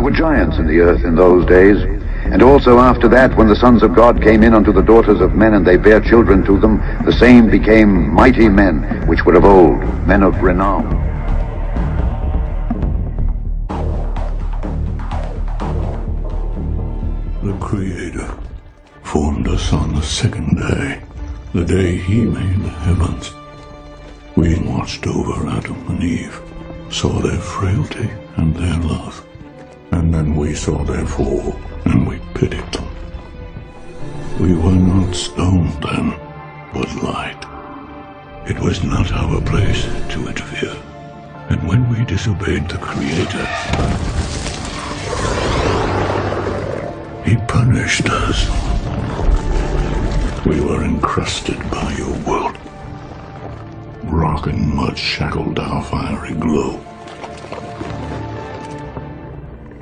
were giants in the earth in those days, and also after that, when the sons of God came in unto the daughters of men, and they bare children to them, the same became mighty men, which were of old, men of renown. The Creator formed us on the second day, the day He made the heavens. We watched over Adam and Eve, saw their frailty and their love, and then we saw their fall, and we pitied them. We were not stone then, but light. It was not our place to interfere, and when we disobeyed the Creator, He punished us. We were encrusted by your world. Rock and mud shackled our fiery glow.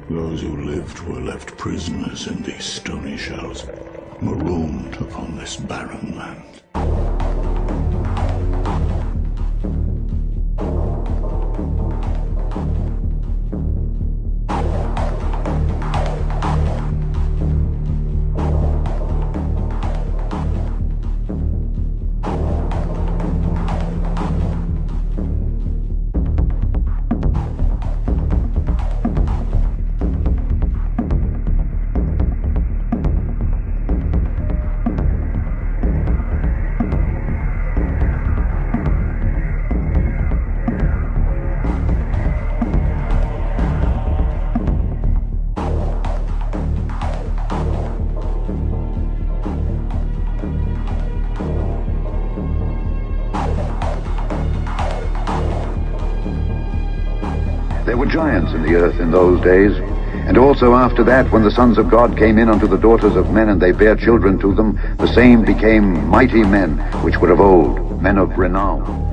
Those who lived were left prisoners in these stony shells, marooned upon this barren land. There were giants in the earth in those days, and also after that, when the sons of God came in unto the daughters of men, and they bare children to them, the same became mighty men, which were of old, men of renown.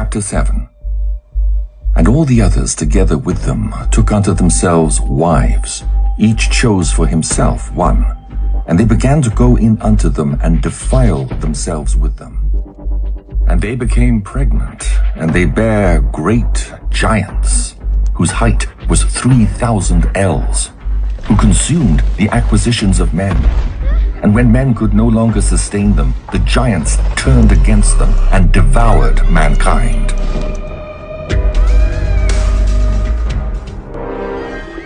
chapter 7. And all the others together with them took unto themselves wives, each chose for himself one. And they began to go in unto them and defile themselves with them. And they became pregnant, and they bare great giants, whose height was 3,000 ells, who consumed the acquisitions of men. And when men could no longer sustain them, the giants turned against them and devoured mankind.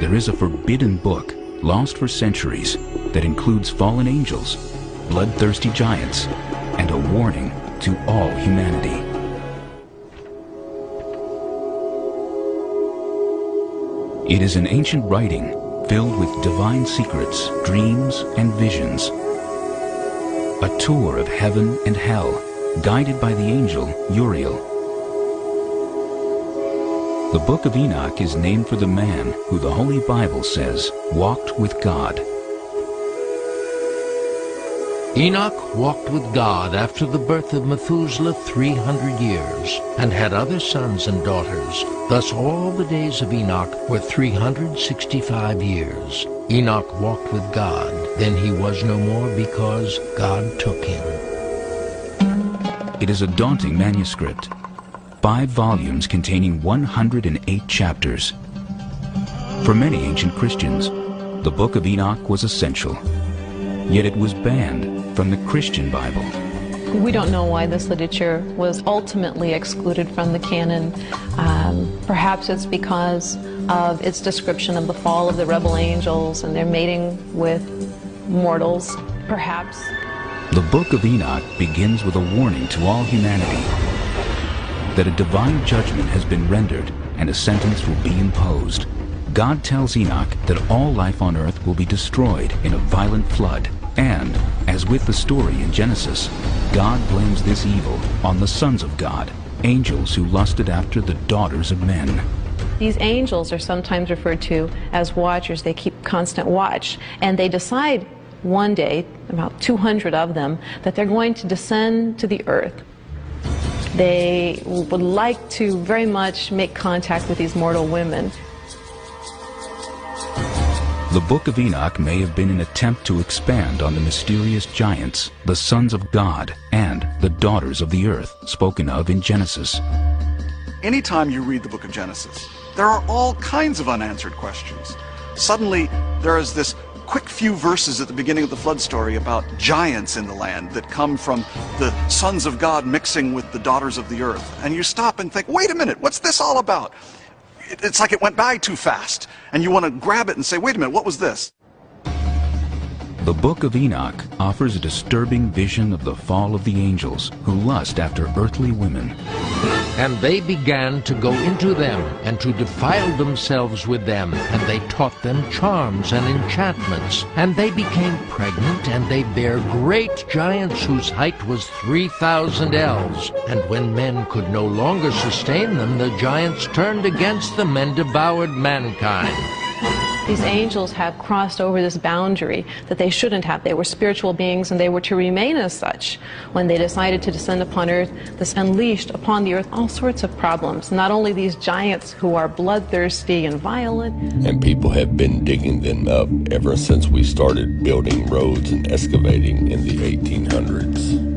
There is a forbidden book, lost for centuries, that includes fallen angels, bloodthirsty giants, and a warning to all humanity. It is an ancient writing filled with divine secrets, dreams, and visions. A tour of heaven and hell, guided by the angel Uriel. The Book of Enoch is named for the man who the Holy Bible says walked with God. Enoch walked with God after the birth of Methuselah 300 years, and had other sons and daughters. Thus all the days of Enoch were 365 years. Enoch walked with God, then he was no more, because God took him. It is a daunting manuscript, 5 volumes containing 108 chapters. For many ancient Christians, the Book of Enoch was essential, yet it was banned from the Christian Bible. We don't know why this literature was ultimately excluded from the canon. Perhaps it's because of its description of the fall of the rebel angels and their mating with mortals, perhaps. The Book of Enoch begins with a warning to all humanity that a divine judgment has been rendered and a sentence will be imposed. God tells Enoch that all life on earth will be destroyed in a violent flood. And, as with the story in Genesis, God blames this evil on the sons of God, angels who lusted after the daughters of men. These angels are sometimes referred to as watchers. They keep constant watch, and they decide one day, about 200 of them, that they're going to descend to the earth. They would like to very much make contact with these mortal women. The Book of Enoch may have been an attempt to expand on the mysterious giants, the sons of God, and the daughters of the earth, spoken of in Genesis. Anytime you read the book of Genesis, there are all kinds of unanswered questions. Suddenly, there is this quick few verses at the beginning of the flood story about giants in the land that come from the sons of God mixing with the daughters of the earth. And you stop and think, wait a minute, what's this all about? It's like it went by too fast, and you want to grab it and say, wait a minute, what was this? The Book of Enoch offers a disturbing vision of the fall of the angels who lust after earthly women. And they began to go into them, and to defile themselves with them, and they taught them charms and enchantments. And they became pregnant, and they bare great giants whose height was 3,000 ells. And when men could no longer sustain them, the giants turned against them and devoured mankind. These angels have crossed over this boundary that they shouldn't have. They were spiritual beings, and they were to remain as such. When they decided to descend upon earth, this unleashed upon the earth all sorts of problems. Not only these giants who are bloodthirsty and violent. And people have been digging them up ever since we started building roads and excavating in the 1800s.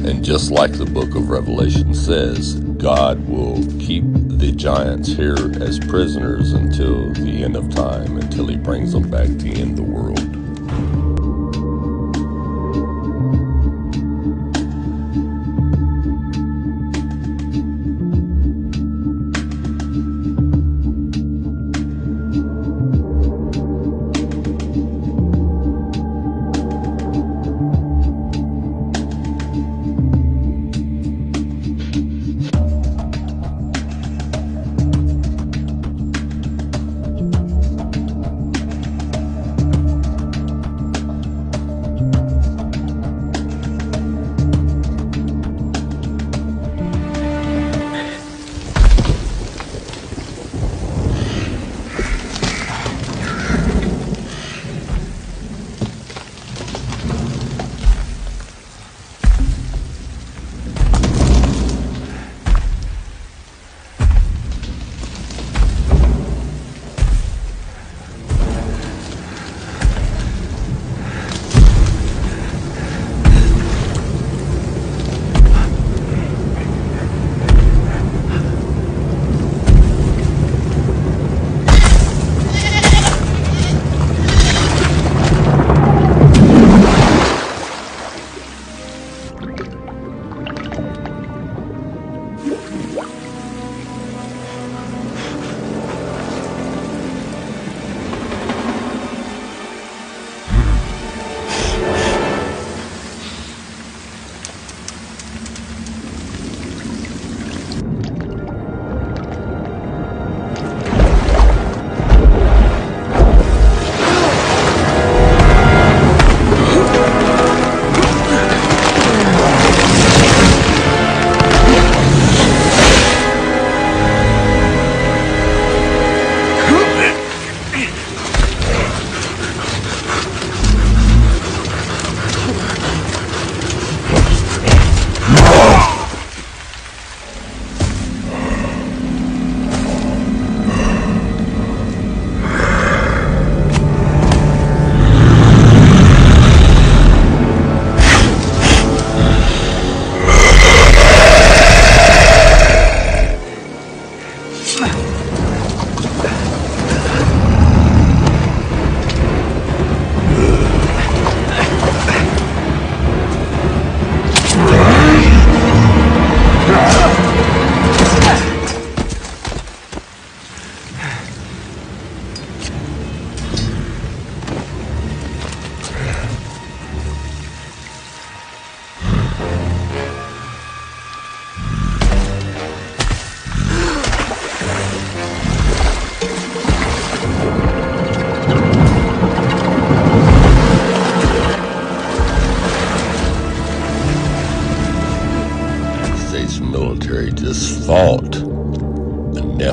And just like the book of Revelation says, God will keep the giants here as prisoners until the end of time, until he brings them back to end the world.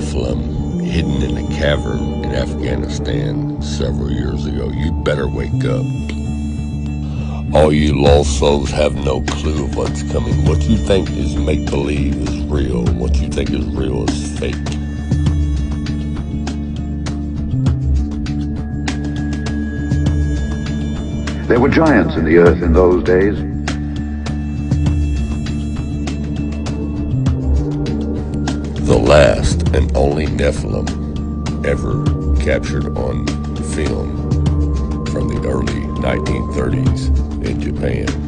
Nephilim hidden in a cavern in Afghanistan several years ago. You better wake up. All you lost souls have no clue of what's coming. What you think is make-believe is real. What you think is real is fake. There were giants in the earth in those days. The last and only Nephilim ever captured on film from the early 1930s in Japan.